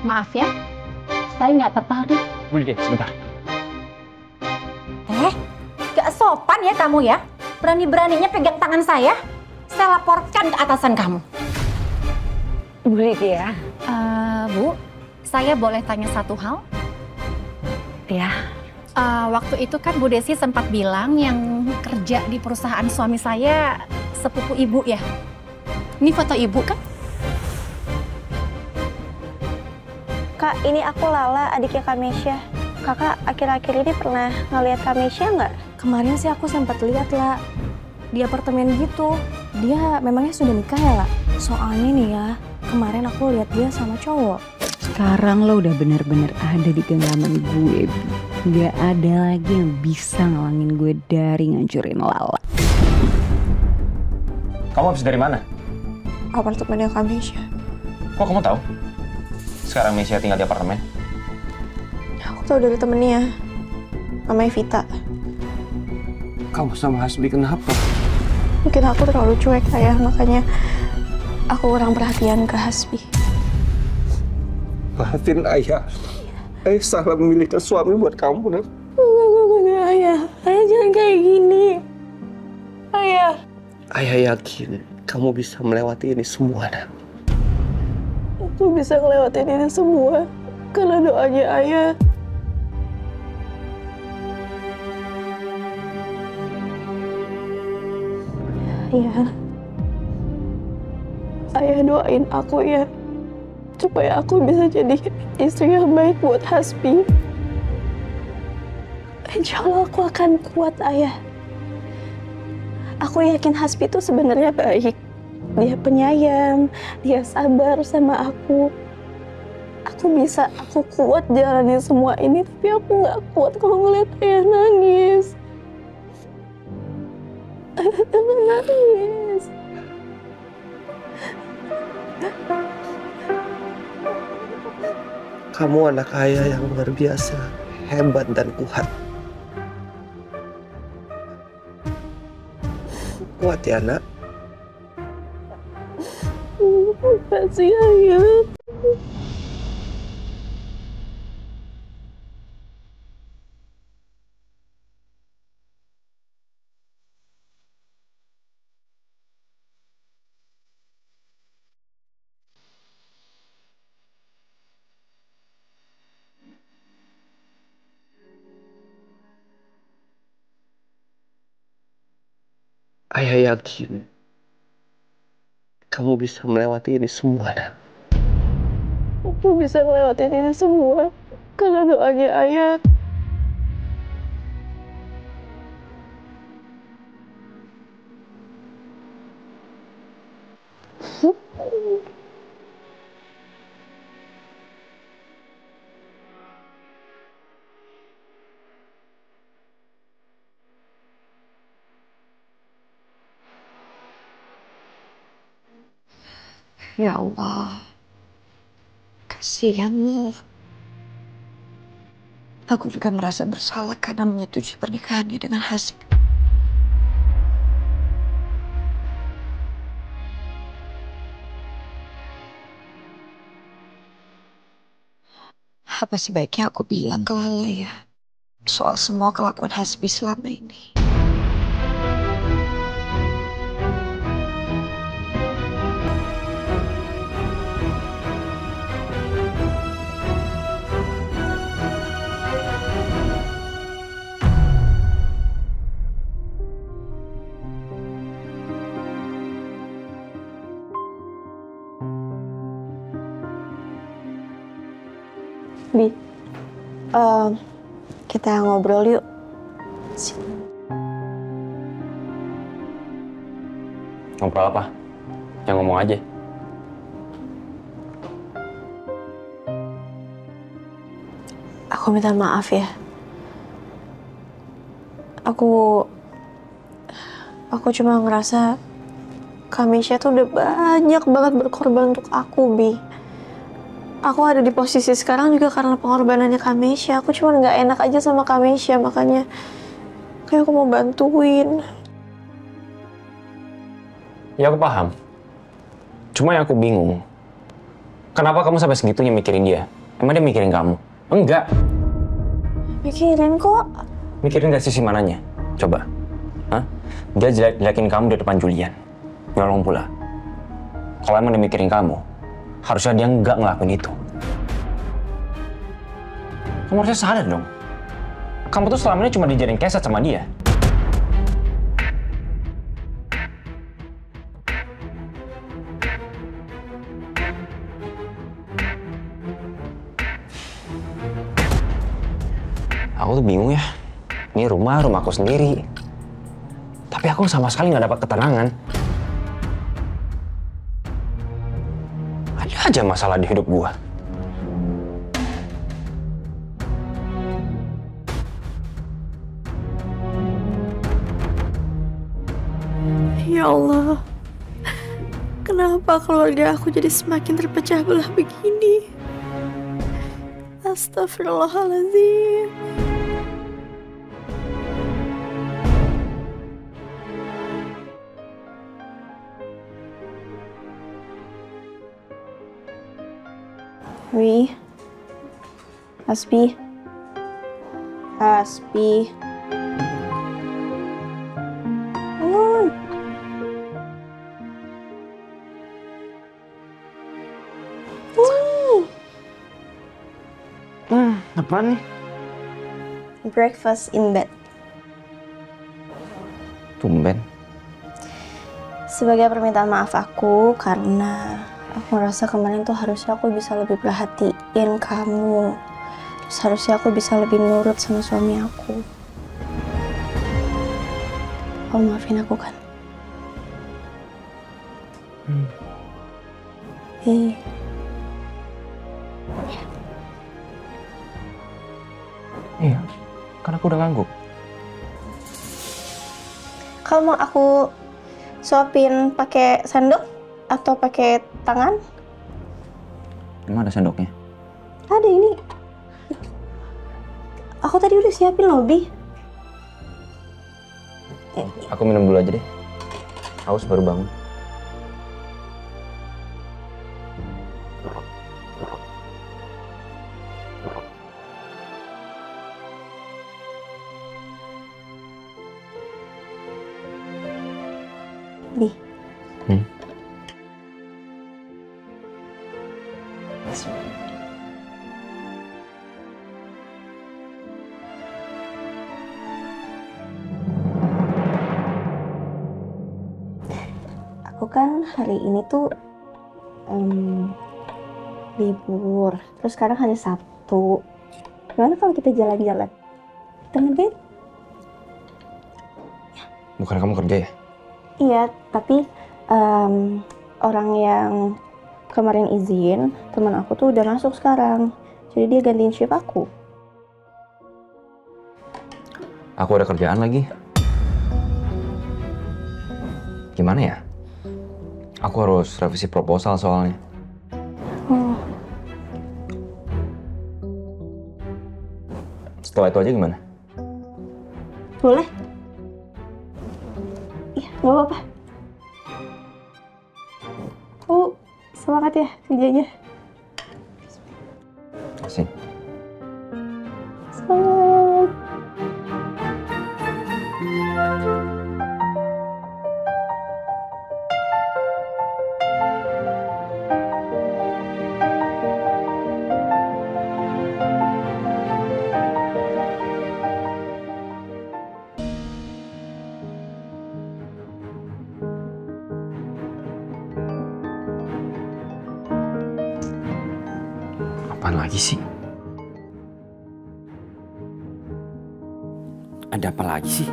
Maaf ya, saya nggak tertarik. Boleh deh, sebentar. Gak sopan ya kamu ya. Berani-beraninya pegang tangan saya. Saya laporkan ke atasan kamu. Bu Lydia. Bu, saya boleh tanya satu hal? Ya. Waktu itu kan Bu Desi sempat bilang yang kerja di perusahaan suami saya sepupu ibu ya. Ini foto ibu kan? Kak, ini aku Lala, adiknya Kak Mesya. Kakak akhir-akhir ini pernah ngeliat Kak Mesya nggak? Kemarin sih aku sempat lihat lah di apartemen gitu. Dia memangnya sudah nikah ya lah? Soalnya nih ya, kemarin aku lihat dia sama cowok. Sekarang lo udah bener-bener ada di genggaman gue. Gak ada lagi yang bisa ngalangin gue dari ngancurin Lala. Kamu habis dari mana? Apartemennya Kak Mesya. Kok kamu tahu? Sekarang Mesya tinggal di apartemen. Aku tahu dari temennya, namanya Vita. Kamu sama Hasbi kenapa? Mungkin aku terlalu cuek ayah, makanya aku kurang perhatian ke Hasbi. Maafin ayah. Ayah salah memilihkan suami buat kamu, Nak. Ayah jangan kayak gini. Ayah. Ayah yakin kamu bisa melewati ini semua, Nak. Aku bisa ngelewatin ini semua karena doanya ayah. Ayah. Ayah doain aku ya, supaya aku bisa jadi istri yang baik buat Hasbi. Insya Allah aku akan kuat, ayah. Aku yakin Hasbi itu sebenarnya baik. Dia penyayang, dia sabar sama aku. Aku kuat jalanin semua ini, tapi aku nggak kuat kalau ngeliat ayah nangis. Ayah jangan nangis. Kamu anak ayah yang luar biasa, hebat dan kuat. Kuat ya, Nak. Makasih, ayah. Ayah yakin kamu bisa melewati ini semua, Nak. Aku bisa ngelewatin ini semua karena doanya ayah. Ya Allah, kasihan lo. Aku juga merasa bersalah karena menyetujui pernikahannya dengan Hasbi. Apa sebaiknya aku bilang ke Lala ya soal semua kelakuan Hasbi selama ini? Bi, kita ngobrol yuk. Ngobrol apa? Yang ngomong aja. Aku minta maaf ya. Aku cuma ngerasa Kak Mesya tuh udah banyak banget berkorban untuk aku, Bi. Aku ada di posisi sekarang juga karena pengorbanannya Kak Mesya. Aku cuma nggak enak aja sama Kak Mesya, makanya kayak aku mau bantuin. Ya aku paham. Cuma yang aku bingung, Kenapa kamu sampai segitunya mikirin dia? Emang dia mikirin kamu? Enggak. Mikirin kok. Mikirin dari sisi mananya? Coba. Hah? Dia jelek-jelekin kamu di depan Julian. Nyolong pula. Kalau emang dia mikirin kamu, harusnya dia nggak ngelakuin itu. Kamu harusnya sadar dong. Kamu tuh selama ini cuma dijadiin keset sama dia. Aku tuh bingung ya. Ini rumahku sendiri. Tapi aku sama sekali nggak dapat ketenangan. Ada aja masalah di hidup gua. Ya Allah, kenapa keluarga aku jadi semakin terpecah belah begini? Astagfirullahaladzim. Wi, Aspi, bangun. Apaan nih? Breakfast in bed. Tumben. Sebagai permintaan maaf aku karena aku merasa kemarin tuh harusnya aku bisa lebih perhatiin kamu. Terus harusnya aku bisa lebih nurut sama suami aku. Kamu maafin aku kan? Iya, kan aku udah ngangguk. Kamu mau aku suapin pakai sendok atau pakai tangan? Emang ada sendoknya? Ada ini. Aku tadi udah siapin loh, Bi. Aku minum dulu aja deh. Haus baru bangun. Bi. Aku kan hari ini tuh libur. Terus sekarang hari Sabtu. Gimana kalau kita jalan-jalan? Kita ngedate? Bukan kamu kerja ya? Iya, tapi orang yang kemarin izin, teman aku tuh udah masuk sekarang. Jadi dia gantiin shift aku. Aku ada kerjaan lagi. Gimana ya? Aku harus revisi proposal soalnya. Oh, Setelah itu aja gimana? boleh? Iya, nggak apa-apa. Oh, semangat ya kerjanya. Asik. Semangat. Apaan lagi sih? Ada apa lagi sih?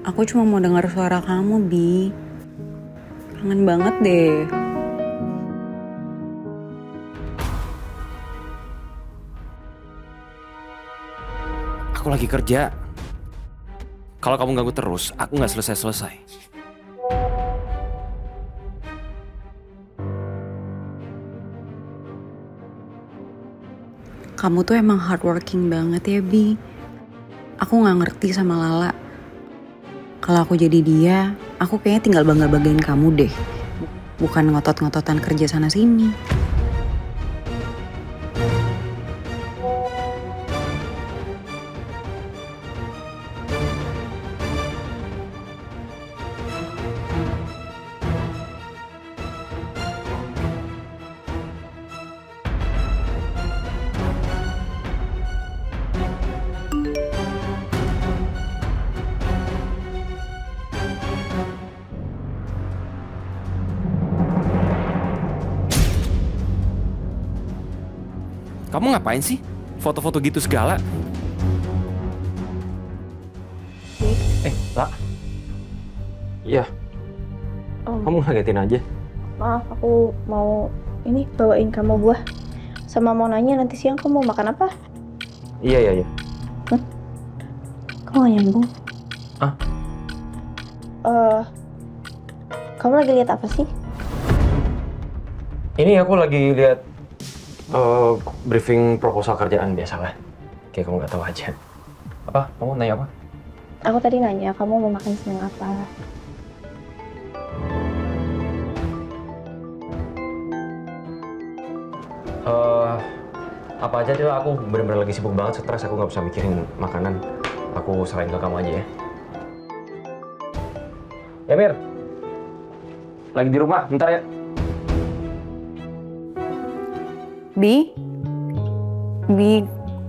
Aku cuma mau dengar suara kamu, Bi. Kangen banget deh. Aku lagi kerja. Kalau kamu ganggu terus, aku nggak selesai-selesai. Kamu tuh emang hardworking banget ya, Bi. Aku nggak ngerti sama Lala. Kalau aku jadi dia, aku kayaknya tinggal bangga-banggain kamu deh. bukan ngotot-ngototan kerja sana sini. Kamu ngapain sih? Foto-foto gitu segala? Lah. Iya. Kamu ngagetin aja. Maaf, aku mau ini bawain kamu buah. Sama mau nanya nanti siang kamu mau makan apa? Iya. Kok gak nyambung? Ah? Kamu lagi lihat apa sih? Ini aku lagi lihat briefing proposal kerjaan biasa lah. Kayak kamu nggak tahu aja. Apa? Kamu nanya apa? Aku tadi nanya kamu mau makan siang apa? Apa aja deh, aku bener-bener lagi sibuk banget, stres, aku nggak bisa mikirin makanan. Aku serahin ke kamu aja ya. Ya Mir, lagi di rumah, bentar ya. Bi,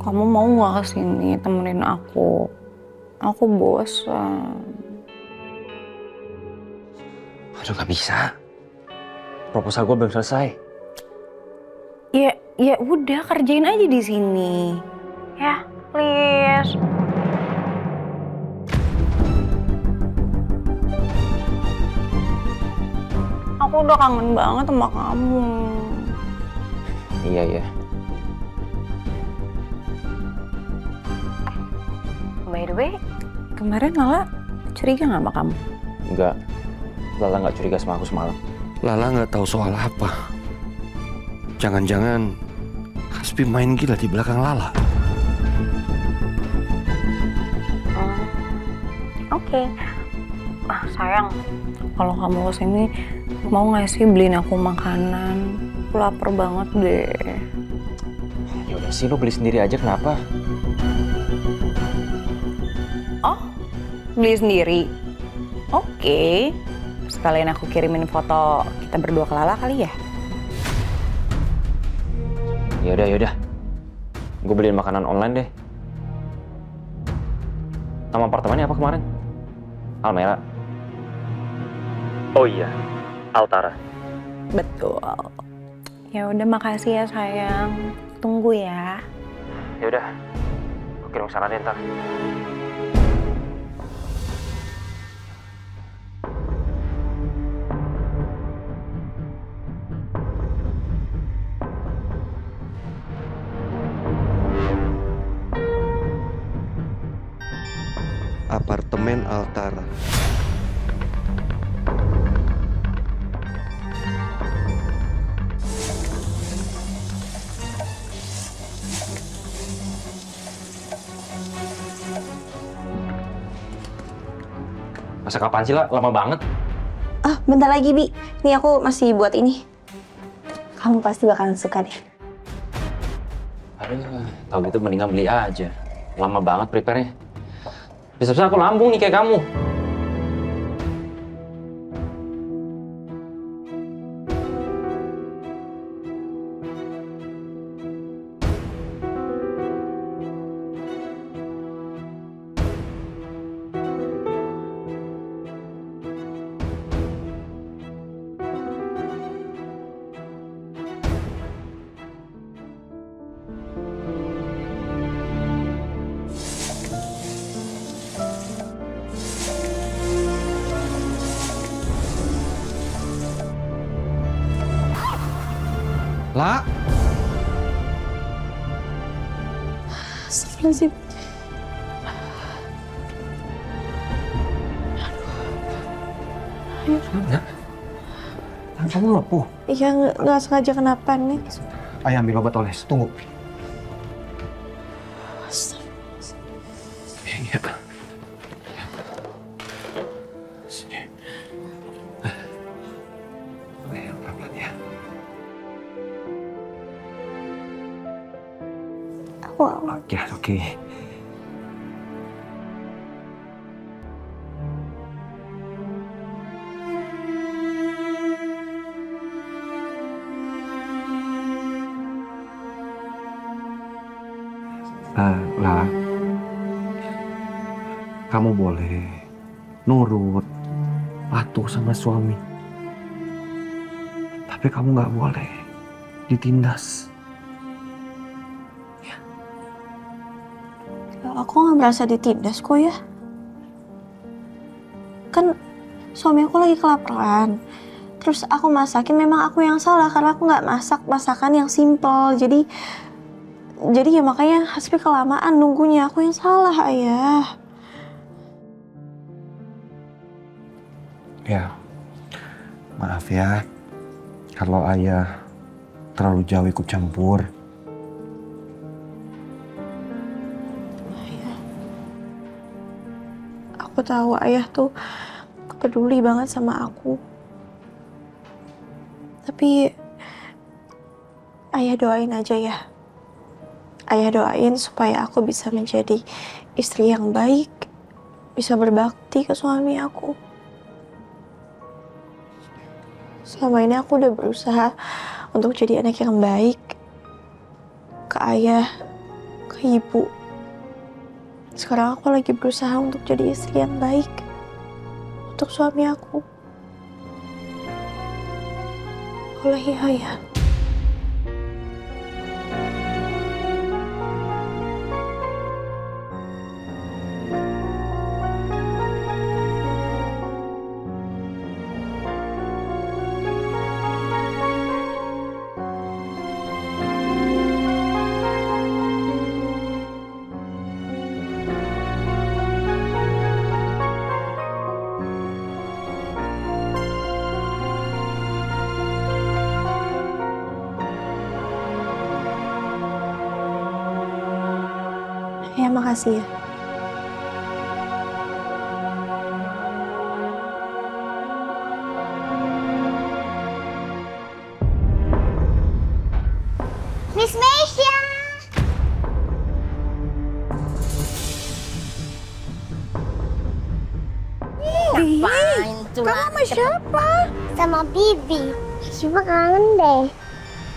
kamu mau nggak kesini temenin aku? Aku bosan. Aduh, nggak bisa. Proposal gue belum selesai. Ya udah kerjain aja di sini. Ya, please. Aku udah kangen banget sama kamu. Iya. By the way, kemarin Lala curiga nggak sama kamu? Enggak. Lala nggak curiga sama aku semalam. Lala nggak tahu soal apa. Jangan-jangan Hasbi main gila di belakang Lala. Oke. Sayang, kalau kamu kesini mau nggak sih beliin aku makanan? Aku lapar banget deh. Ya udah sih, lo beli sendiri aja, kenapa? Oh, beli sendiri? Oke. Sekalian aku kirimin foto kita berdua ke Lala kali ya? Yaudah. Gue beliin makanan online deh. Nama apartemennya apa kemarin? Almera. Oh iya, Altara. Betul. Ya udah, makasih ya sayang. Tunggu ya. Yaudah, gue kirim ke sana deh ntar. Apartemen Altara. Masa kapan sih, lah? Lama banget. Bentar lagi, Bi. Nih aku masih buat ini. Kamu pasti bakalan suka deh. Aduh, tau gitu mendingan beli aja. Lama banget prepare-nya. Bisa-bisa aku lambung nih kayak kamu. La, Astagfirullahaladzim. tangan kamu lepuh. Iya, nggak sengaja kenapa nih. Ayo ambil obat oles. Tunggu. Iya. Sini. Ya, oke. Lah, kamu boleh nurut, patuh sama suami. Tapi kamu nggak boleh ditindas. Aku nggak merasa ditindas kok ya. Kan suami aku lagi kelaparan. Terus aku masakin, memang aku yang salah karena aku nggak masak masakan yang simple. Jadi ya makanya Hasbi kelamaan nunggunya. Aku yang salah, Ayah. Ya, maaf ya kalau Ayah terlalu jauh ikut campur. Aku tahu Ayah tuh peduli banget sama aku. Tapi Ayah doain aja ya. Ayah doain supaya aku bisa menjadi istri yang baik, bisa berbakti ke suami aku. Selama ini aku udah berusaha untuk jadi anak yang baik ke Ayah, ke Ibu. Sekarang aku lagi berusaha untuk jadi istri yang baik untuk suami aku. Oleh Ayah. Ya, makasih ya. Miss Meisha! Ngapain tuh? Kamu sama siapa? Sama Bibi. Cuma kangen deh.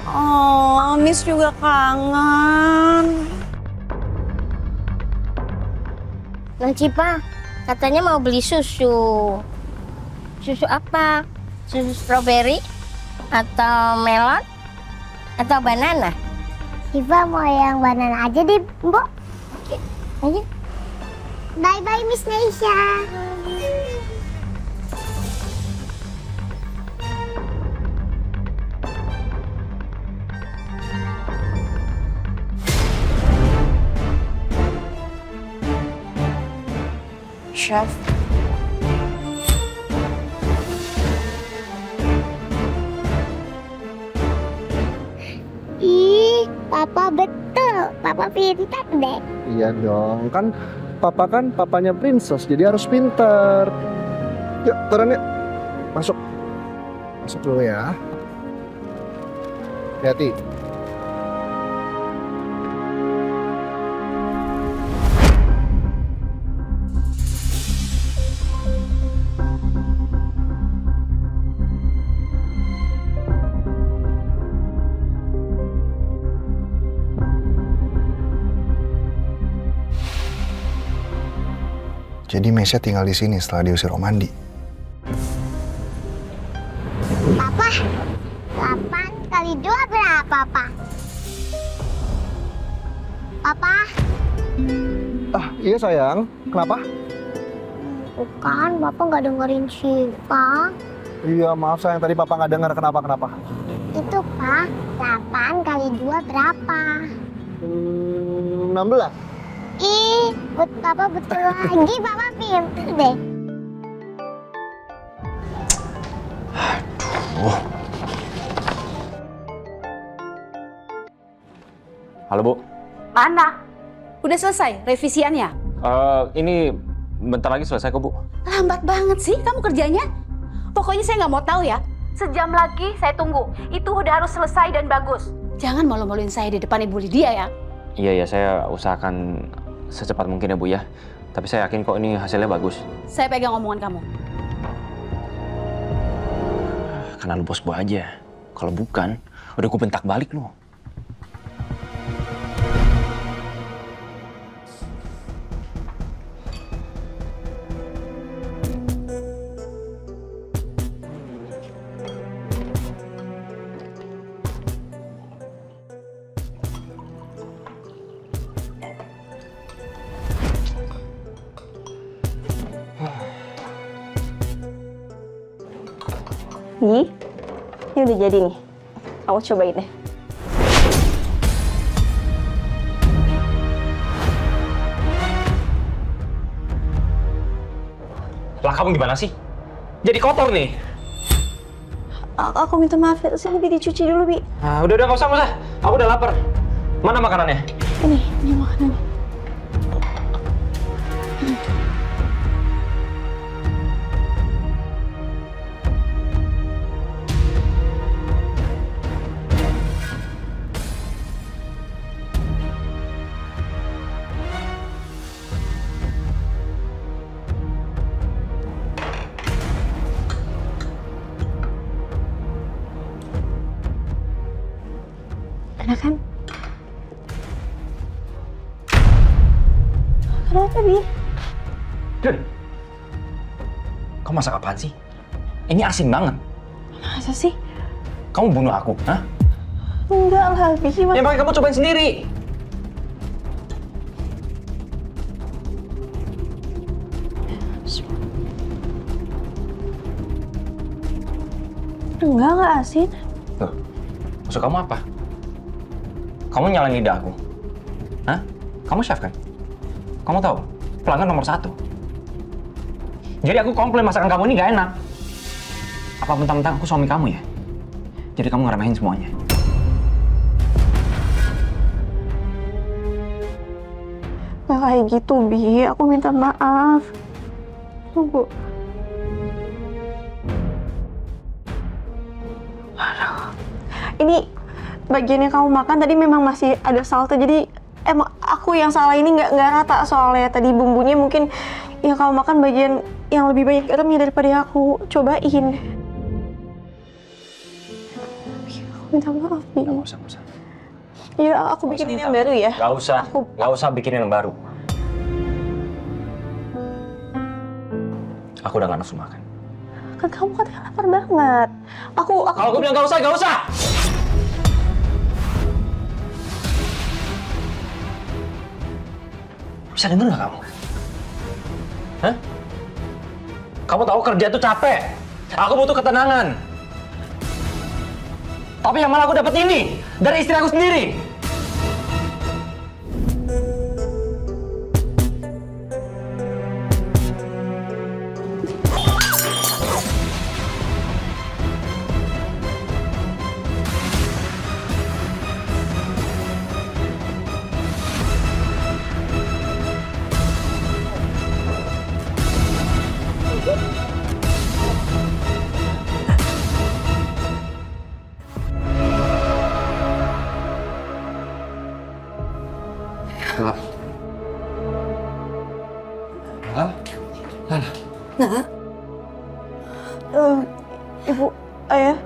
Oh, Miss juga kangen. Nah, Cipa, katanya mau beli susu. Susu apa? Susu strawberry? Atau melon? Atau banana? Cipa mau yang banana aja deh, Mbok. Oke, ayo. Bye-bye, Miss Neisha. Chef. Ih, Papa betul. Papa pintar deh. Iya dong, kan papanya princess, jadi harus pintar. Yuk, turun yuk. Masuk. Masuk dulu ya. Hati-hati. Jadi Meisha tinggal di sini setelah diusir Om Andi. Papa, 8 kali 2 berapa, Pak? Papa? Ah, iya sayang. Kenapa? Bukan, Bapak nggak dengerin Syifa. Iya, maaf sayang. Tadi Papa nggak dengar. Kenapa? Itu, Pak, 8 kali 2 berapa? 16. Ih, Papa betul lagi, Papa pintar deh. Aduh. Halo, Bu. Mana? Udah selesai revisiannya? Ini bentar lagi selesai kok, Bu. Lambat banget sih kamu kerjanya. Pokoknya saya nggak mau tahu ya. Sejam lagi saya tunggu. Itu udah harus selesai dan bagus. Jangan malu-maluin saya di depan Ibu Lydia ya. Iya, saya usahakan secepat mungkin ya Bu ya. Tapi saya yakin kok ini hasilnya bagus. Saya pegang omongan kamu. Karena lu bos gue aja. Kalau bukan, udah gue bentak balik lu. Bi, ini udah jadi nih. Aku cobain deh. Lah kamu gimana sih? Jadi kotor nih. Aku minta maaf, sini Bi dicuci dulu, Bi. Nah, udah nggak usah. Aku udah lapar. Mana makanannya? Ini makanannya. Enak kan? Kenapa, Bi? Dun, kamu masak apaan sih? Ini asin banget. Masa sih? Kamu bunuh aku, hah? Enggak lah, Bi. Ya makanya kamu cobain sendiri. Enggak asin. Loh, maksud kamu apa? Kamu nyalain lidah aku? Hah? Kamu chef kan? Kamu tahu, pelanggan nomor 1. Jadi aku komplain masakan kamu ini gak enak. Apa mentang-mentang aku suami kamu ya? Jadi kamu ngeremehin semuanya. Gak kayak gitu, Bi. Aku minta maaf. Tunggu. Ini bagian yang kamu makan tadi memang masih ada salty, jadi emang aku yang salah, ini nggak rata soalnya tadi bumbunya mungkin yang kamu makan bagian yang lebih banyak garamnya daripada aku cobain. Aku minta maaf, Bi. Nggak usah. Ya, aku bikinin yang baru ya. Nggak usah bikinin yang baru. Aku udah nggak nafsu makan. Kan kamu katanya lapar banget. Kalau aku bilang nggak usah. Bisa denger nggak kamu? Hah? Kamu tahu kerja itu capek. Aku butuh ketenangan. Tapi yang malah aku dapat ini dari istri aku sendiri. Nah, Ibu, Ayah,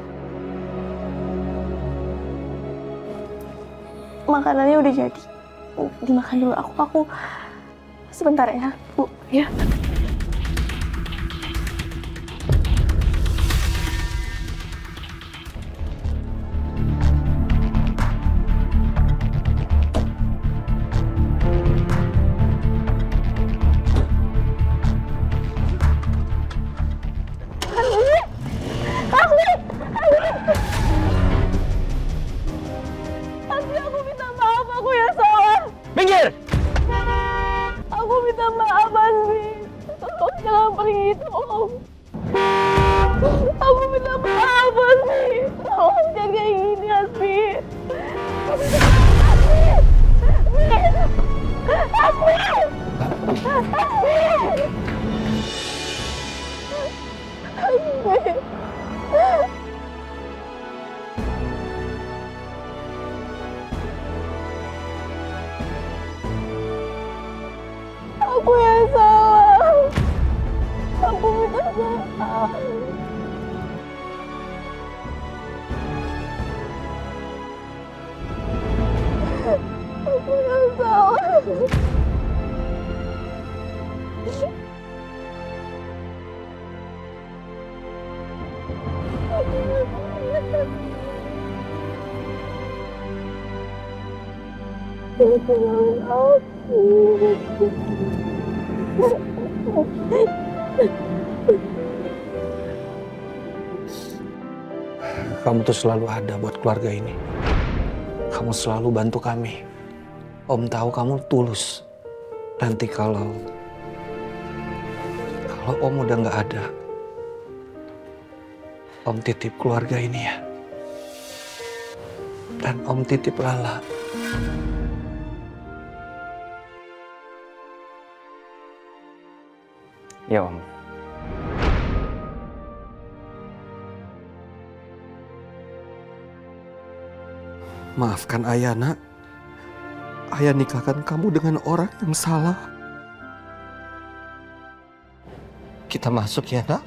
makanannya udah jadi. Dimakan dulu. Aku sebentar ya, Bu. Ya. Aku yang salah. Aku minta maaf. Aku yang salah. Kamu tuh selalu ada buat keluarga ini. Kamu selalu bantu kami. Om tahu kamu tulus. Nanti kalau Om udah nggak ada, Om titip keluarga ini ya. Dan Om titip Lala. Ya Om. Maafkan Ayah, nak. Ayah nikahkan kamu dengan orang yang salah. Kita masuk ya, nak.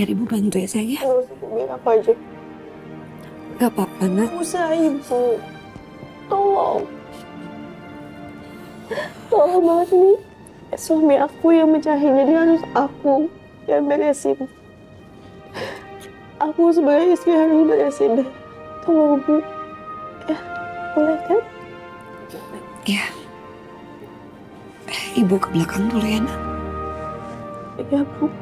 Biar ibu bantu ya sayang ya. Biar apa aja. Gak apa-apa nak. Usaha ibu. Tolong. Tolong banget nih. Suami aku yang mecahin, jadi harus aku yang beresin. Aku sebagai istri harus beresin. Tolong Bu. Ya, boleh kan? Ya. Ibu ke belakang dulu ya nak. Iya Bu.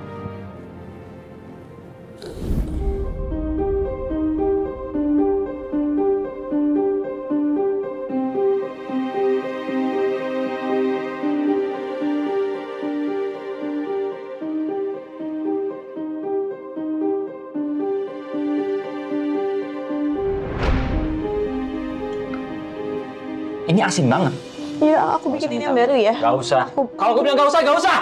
Ini asin banget. Iya, aku bikin ini yang baru ya. Gak usah. Kalau gue bilang gak usah, gak usah.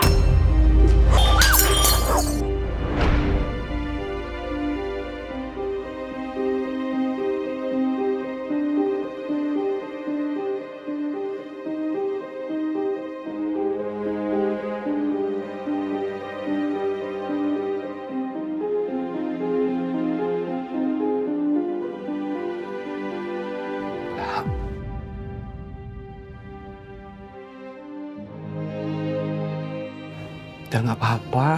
Udah nggak apa-apa.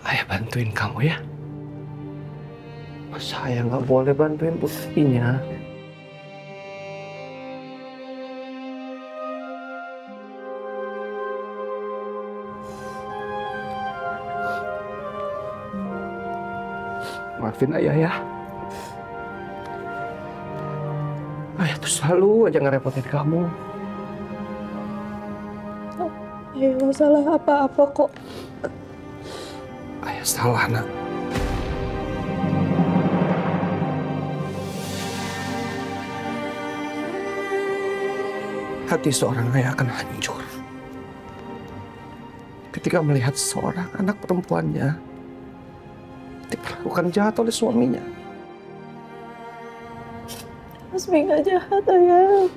Ayah bantuin kamu ya. Masa ayah nggak boleh bantuin putrinya? Maafin ayah ya. Ayah tuh selalu aja ngerepotin kamu. Ayah nggak salah apa-apa kok. Ayah salah, nak. Hati seorang ayah akan hancur ketika melihat seorang anak perempuannya diperlakukan jahat oleh suaminya. Asmi nggak jahat, Ayah.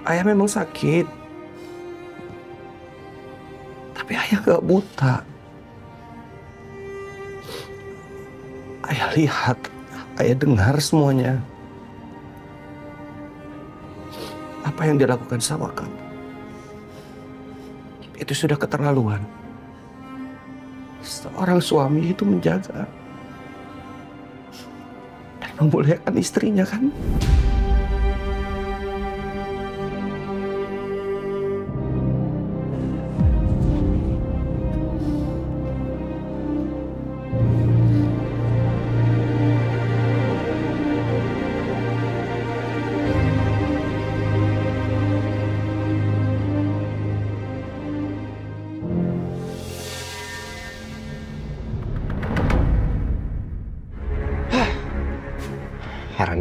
Ayah memang sakit, tapi ayah gak buta. Ayah lihat, ayah dengar semuanya. Apa yang dilakukan sama kamu, itu sudah keterlaluan. Seorang suami itu menjaga dan memuliakan istrinya, kan?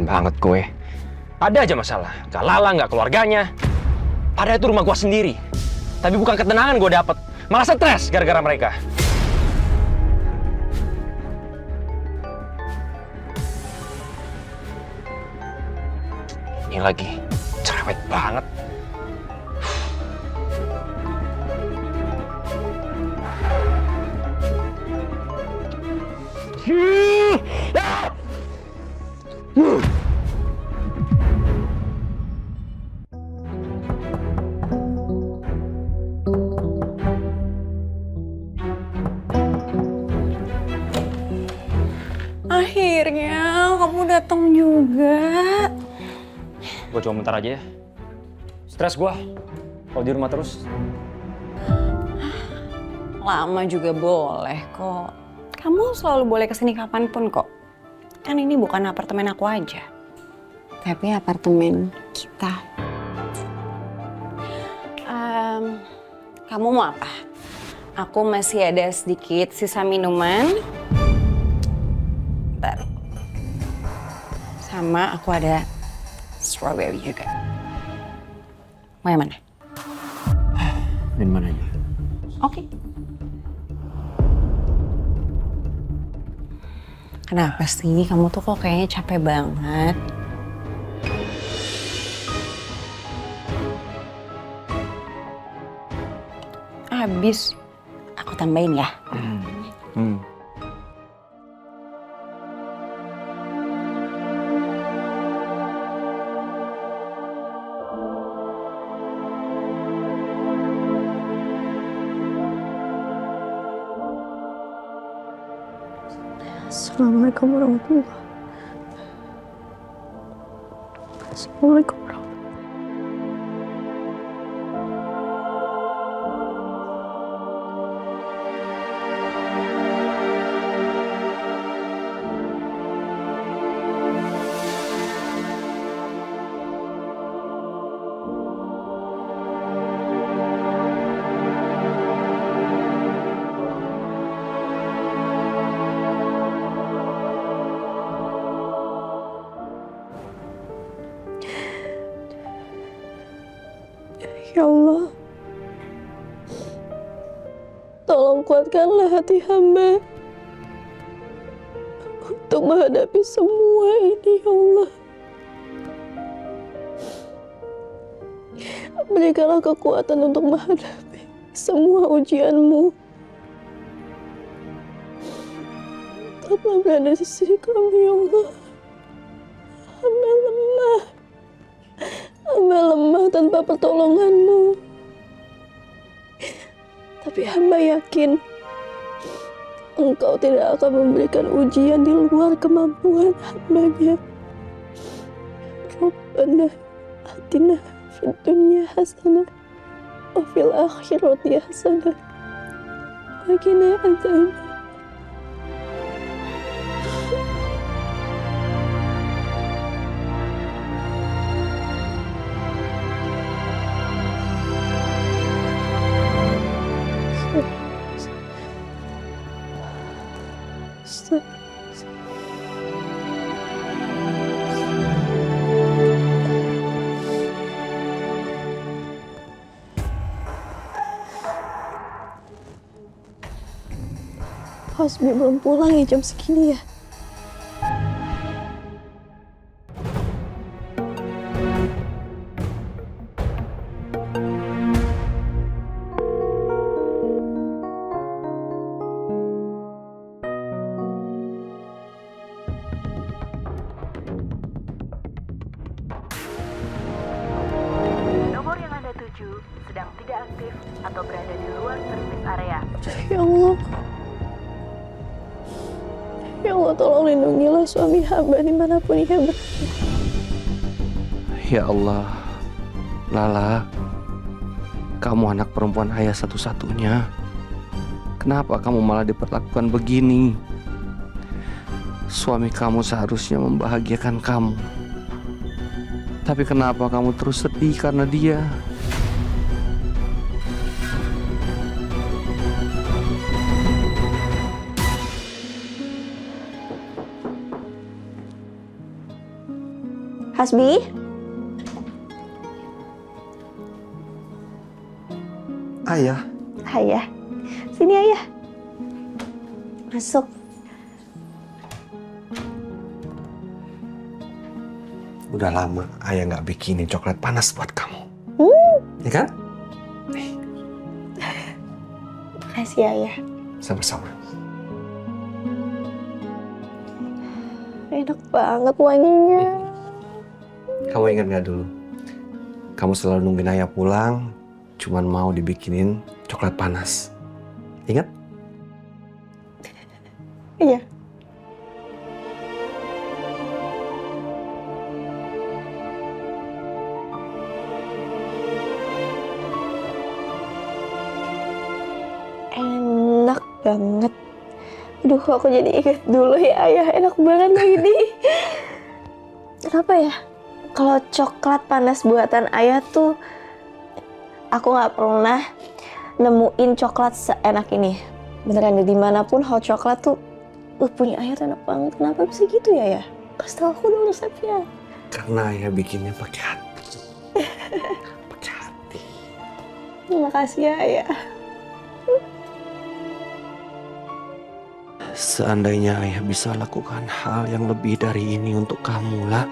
banget gue. Ada aja masalah. Gak Lala, gak keluarganya. Padahal itu rumah gue sendiri. Tapi bukan ketenangan gue dapet. Malah stres gara-gara mereka. Ini lagi cerewet banget. Akhirnya kamu datang juga. Gue cuma bentar aja ya. Stres gue kalau di rumah terus. Lama juga boleh kok. Kamu selalu boleh kesini kapanpun kok. Kan ini bukan apartemen aku aja. Tapi apartemen kita. Kamu mau apa? Aku masih ada sedikit sisa minuman. Bentar. Sama aku ada strawberry juga. Mau yang mana? Minuman aja. Oke. Kenapa sih? Kamu tuh kok kayaknya capek banget. Habis. Aku tambahin ya. Assalamualaikum warahmatullahi wabarakatuh. Assalamualaikum warahmatullahi wabarakatuh. Ya Allah, tolong kuatkanlah hati hamba untuk menghadapi semua ini, ya Allah. Berikanlah kekuatan untuk menghadapi semua ujian-Mu. Tetaplah berada di sisi kami, ya Allah. Hamba lemah. Hamba lemah tanpa pertolongan-Mu. Tapi hamba yakin Engkau tidak akan memberikan ujian di luar kemampuan hamba-Nya. Rabbana atina fid dunya hasanah wa fil akhirati hasanah wa qina adzabannar. Hasbi belum pulang ya jam segini ya? Nomor yang Anda tuju sedang tidak aktif atau berada di luar servis area. Ya Allah. Ya Allah, tolong lindungilah suami hamba dimanapun ia berada. Ya Allah, Lala, kamu anak perempuan ayah satu-satunya. Kenapa kamu malah diperlakukan begini? Suami kamu seharusnya membahagiakan kamu. Tapi kenapa kamu terus sedih karena dia? Hasbi? Ayah. Ayah. Sini ayah. Masuk. Udah lama ayah nggak bikinin coklat panas buat kamu. Ya kan? Makasih ayah. Sama-sama. Enak banget wanginya. Kamu ingat nggak dulu? Kamu selalu nungguin ayah pulang, cuman mau dibikinin coklat panas. Ingat? Iya. Enak banget. Aduh, aku jadi ingat dulu ya ayah. Enak banget ini. Kenapa ya? Kalau coklat panas buatan ayah tuh, aku nggak pernah nemuin coklat seenak ini. Beneran deh, dimanapun hot coklat tuh, punya ayah tuh enak banget. Kenapa bisa gitu ya? Kasih tau aku dong resepnya. Karena ayah bikinnya pakai hati. Pakai hati. Terima kasih ya ayah. Seandainya ayah bisa lakukan hal yang lebih dari ini untuk kamu, lah.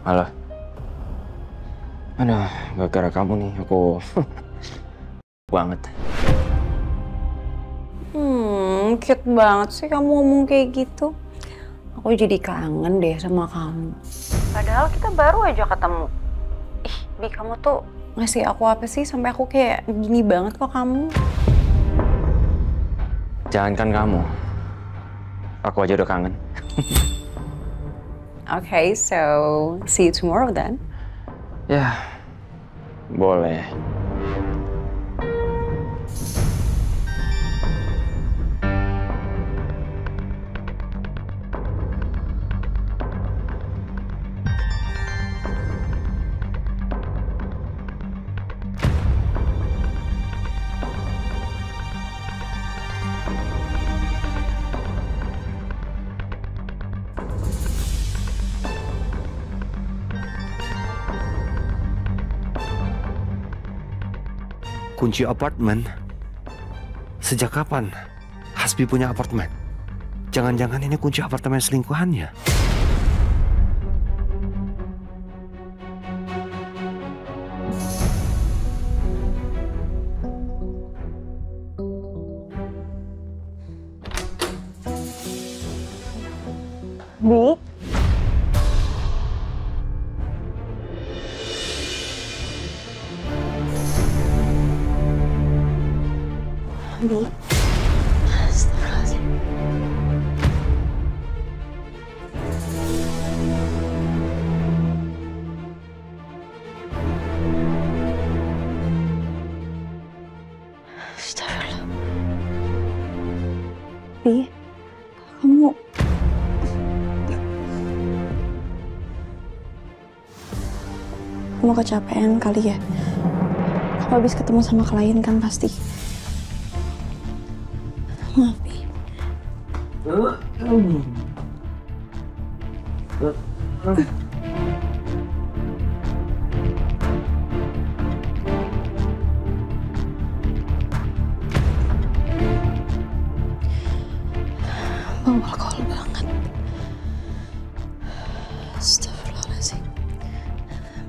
Alah. Aduh, gara-gara kamu nih aku banget. Cute banget sih kamu ngomong kayak gitu. Aku jadi kangen deh sama kamu. Padahal kita baru aja ketemu. Ih, Bi, kamu tuh ngasih aku apa sih sampai aku kayak gini banget kok kamu. Jangankan kamu. Aku aja udah kangen. Okay, so see you tomorrow then. Ya, boleh. Kunci apartemen? Sejak kapan Hasbi punya apartemen? Jangan-jangan ini kunci apartemen selingkuhannya? Bi? Bi? Astagfirullahaladzim. Astagfirullah. Bi, kamu... Kamu kecapean kali ya? Kamu habis ketemu sama klien kan pasti? Maaf, Bi. Bau alkohol banget. Astagfirullahaladzim.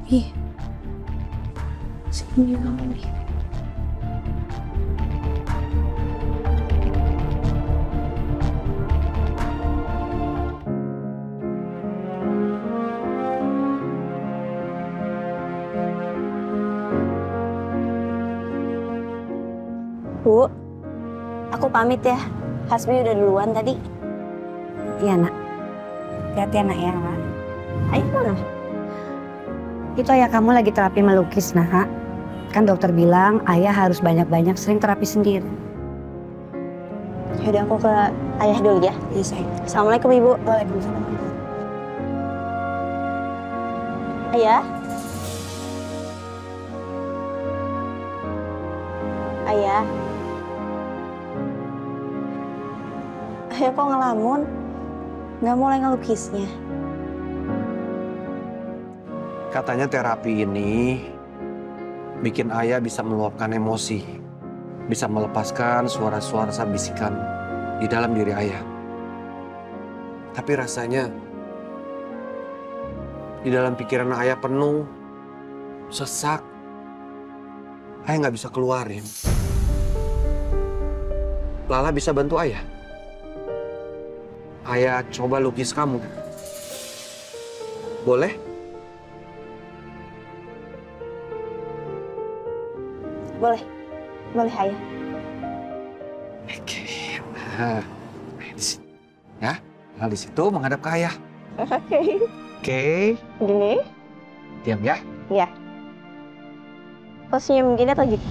Bi. Sini kamu, Bi. Bu? Bu. Aku pamit ya. Hasbi udah duluan tadi. Iya nak. Hati-hati anak ya. Ayo mana? Itu ayah kamu lagi terapi melukis nak. Kan dokter bilang ayah harus banyak-banyak sering terapi sendiri. Yaudah aku ke ayah dulu ya. Iya sayang. Assalamualaikum Ibu. Waalaikumsalam. Ayah. Ayah. Ayah kok ngelamun? Nggak mulai ngelukisnya? Katanya terapi ini bikin ayah bisa meluapkan emosi, bisa melepaskan suara-suara bisikan di dalam diri ayah. Tapi rasanya di dalam pikiran ayah penuh, sesak. Ayah nggak bisa keluarin. Lala bisa bantu ayah. Ayah coba lukis kamu. Boleh? Boleh. Boleh ayah. Oke. Nah, di sini. Ya, Lala di situ menghadap ke ayah. Oke. Oke. Gini? Diam ya. Iya. Posisinya begini atau gitu?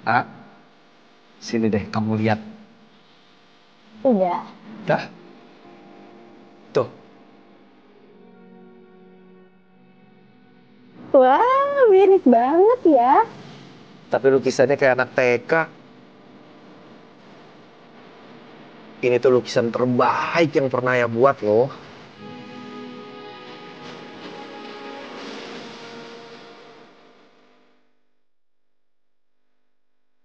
Ah, sini deh, kamu lihat. Udah. Dah. Tuh. Wah, mirip banget ya. Tapi lukisannya kayak anak TK. Ini tuh lukisan terbaik yang pernah ya buat loh.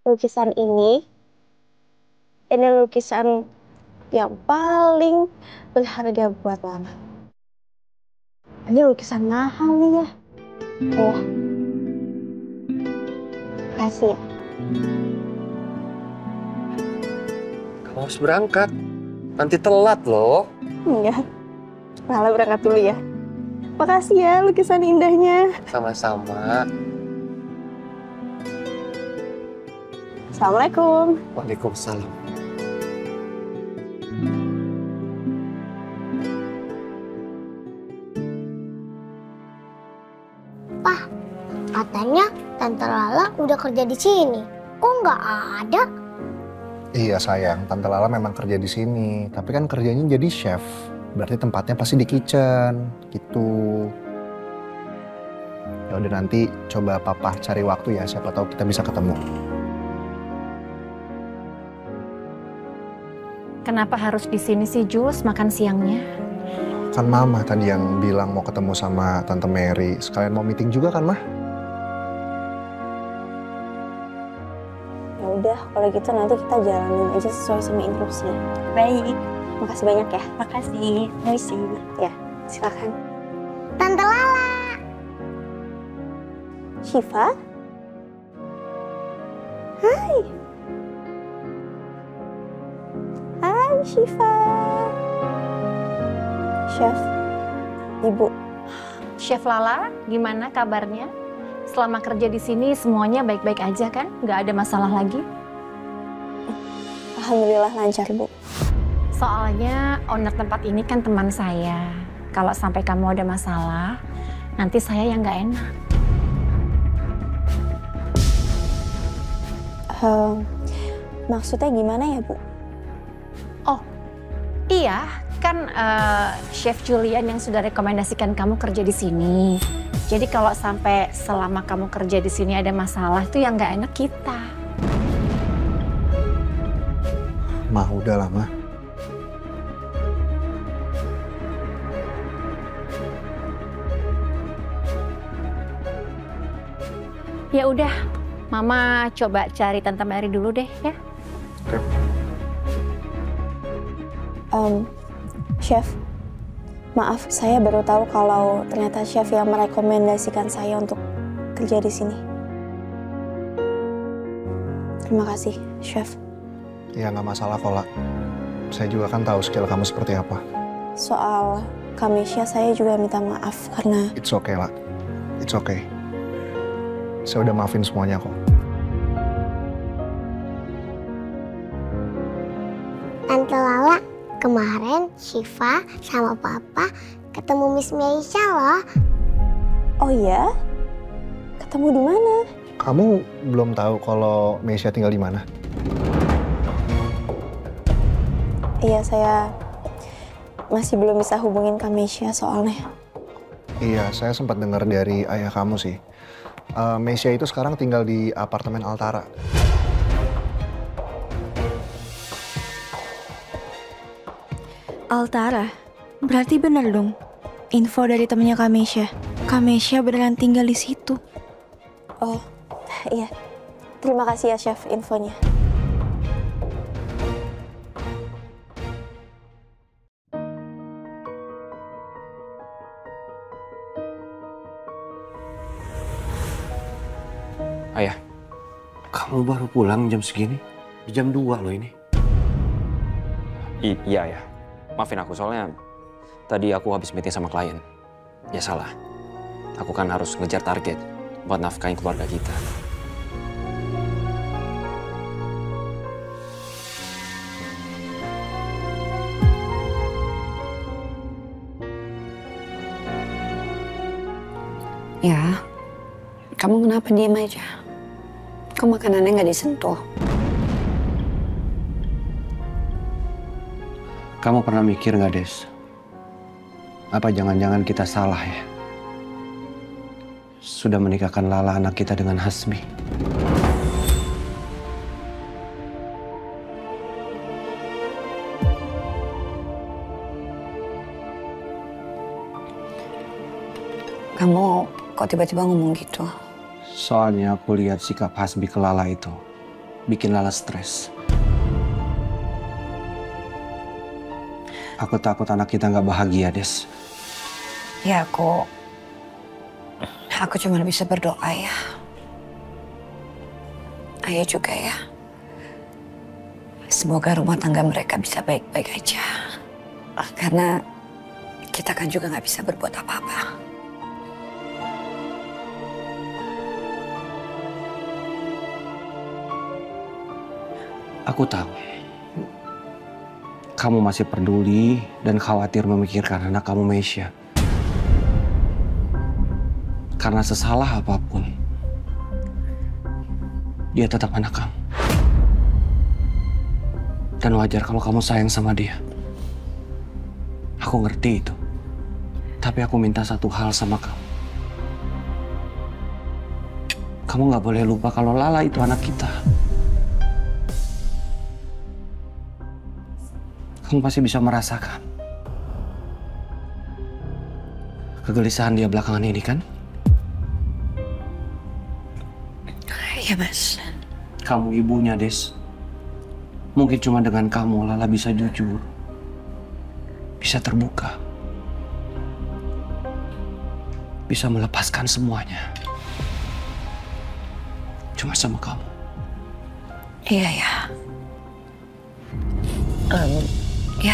Lukisan ini lukisan yang paling berharga buat Mama. Ini lukisan mahal nih ya. Oh. Kasih ya. Kamu harus berangkat. Nanti telat loh. Enggak. Lala berangkat dulu ya. Makasih ya lukisan indahnya. Sama-sama. Assalamualaikum. Waalaikumsalam. Pak, katanya Tante Lala udah kerja di sini. Kok nggak ada? Iya sayang, Tante Lala memang kerja di sini. Tapi kan kerjanya jadi chef. Berarti tempatnya pasti di kitchen, gitu. Ya udah nanti coba Papa cari waktu ya. Siapa tahu kita bisa ketemu. Kenapa harus di sini sih, Jus, makan siangnya? Kan Mama tadi yang bilang mau ketemu sama Tante Mary. Sekalian mau meeting juga kan, Mah? Ya udah, kalau gitu nanti kita jalanin aja sesuai sama instruksi. Baik. Makasih banyak ya. Makasih. Permisi. Ya, silakan. Tante Lala. Syifa? Hai. Hai Syifa. Chef, Ibu. Chef Lala, gimana kabarnya? Selama kerja di sini semuanya baik-baik aja kan? Nggak ada masalah lagi? Alhamdulillah lancar, Bu. Soalnya owner tempat ini kan teman saya. Kalau sampai kamu ada masalah, nanti saya yang nggak enak. Maksudnya gimana ya, Bu? Oh, iya. Kan Chef Julian yang sudah rekomendasikan kamu kerja di sini. Jadi kalau sampai selama kamu kerja di sini ada masalah, itu yang nggak enak kita. Ma, udah lah, Ma. Ya udah, Mama coba cari Tante Mary dulu deh ya. Oke. Chef, maaf saya baru tahu kalau ternyata chef yang merekomendasikan saya untuk kerja di sini. Terima kasih, chef. Ya nggak masalah kok, La. Saya juga kan tahu skill kamu seperti apa. Soal Kamesha saya juga minta maaf karena... It's okay, La. It's okay. Saya udah maafin semuanya kok. Tante Lala, kemarin Syifa sama Papa ketemu Miss Meisha loh. Oh ya? Ketemu di mana? Kamu belum tahu kalau Meisha tinggal di mana? Iya, saya masih belum bisa hubungin Kamesha soalnya. Iya, saya sempat dengar dari ayah kamu sih. Meisha itu sekarang tinggal di apartemen Altara. Altara? Berarti benar dong. Info dari temennya Kamesha. Kamesha beneran tinggal di situ. Oh, iya. Terima kasih ya, Chef, infonya. Ayah, kamu baru pulang jam segini? Jam 2 loh ini. Iya ya, maafin aku soalnya tadi aku habis meeting sama klien. Ya salah, aku kan harus ngejar target buat nafkahin keluarga kita. Ya, kamu kenapa diem aja? Kok makanannya nggak disentuh? Kamu pernah mikir nggak, Des? Apa jangan-jangan kita salah ya? Sudah menikahkan Lala anak kita dengan Hasbi. Kamu kok tiba-tiba ngomong gitu? Soalnya aku lihat sikap Hasbi ke Lala itu bikin Lala stres. Aku takut anak kita nggak bahagia, Des. Ya aku cuma bisa berdoa ya. Ayah juga ya. Semoga rumah tangga mereka bisa baik-baik aja. Karena kita kan juga nggak bisa berbuat apa-apa. Aku tahu. Kamu masih peduli dan khawatir memikirkan anak kamu, Meisha. Karena sesalah apapun, dia tetap anak kamu. Dan wajar kalau kamu sayang sama dia. Aku ngerti itu. Tapi aku minta satu hal sama kamu. Kamu nggak boleh lupa kalau Lala itu anak kita. Kamu pasti bisa merasakan kegelisahan dia belakangan ini, kan? Iya, Mas. Kamu ibunya, Des. Mungkin cuma dengan kamu Lala bisa jujur, bisa terbuka, bisa melepaskan semuanya. Cuma sama kamu. Iya ya. Ya.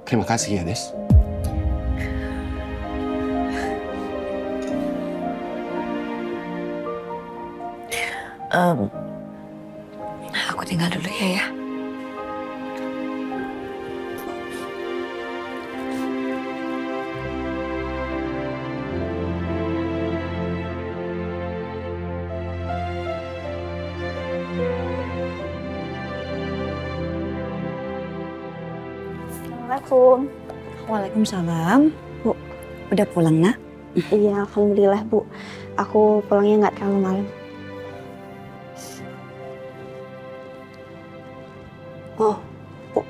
Terima kasih ya, Des. Aku tinggal dulu ya. Assalamualaikum. Waalaikumsalam. Bu, udah pulang nak? Iya, alhamdulillah Bu. Aku pulangnya nggak terlalu malam. Oh, Bu.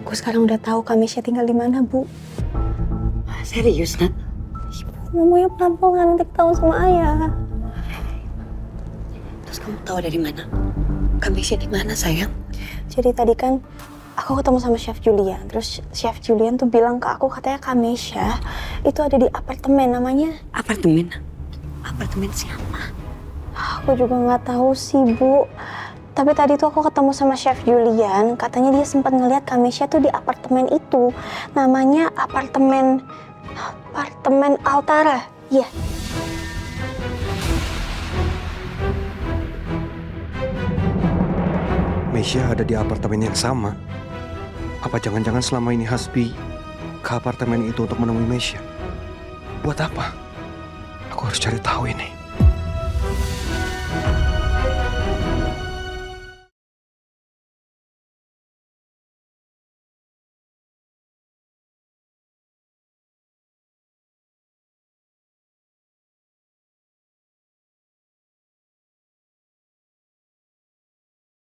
Aku sekarang udah tahu Kamisya tinggal di mana, Bu. Serius, Nat? Ngomongnya pelan-pelan nanti ketahuan sama ayah. Terus kamu tahu dari mana? Kamisya di mana, sayang? Jadi tadi kan aku ketemu sama Chef Julian. Terus Chef Julian tuh bilang ke aku katanya Kamisya itu ada di apartemen namanya. Apartemen? Apartemen siapa? Aku juga nggak tahu sih, Bu. Tapi tadi tuh aku ketemu sama Chef Julian, katanya dia sempat ngeliat Kamisya tuh di apartemen itu. Namanya apartemen Altara. Iya. Meisha ada di apartemen yang sama. Apa jangan-jangan selama ini Hasbi ke apartemen itu untuk menemui Meisha? Buat apa? Aku harus cari tahu ini.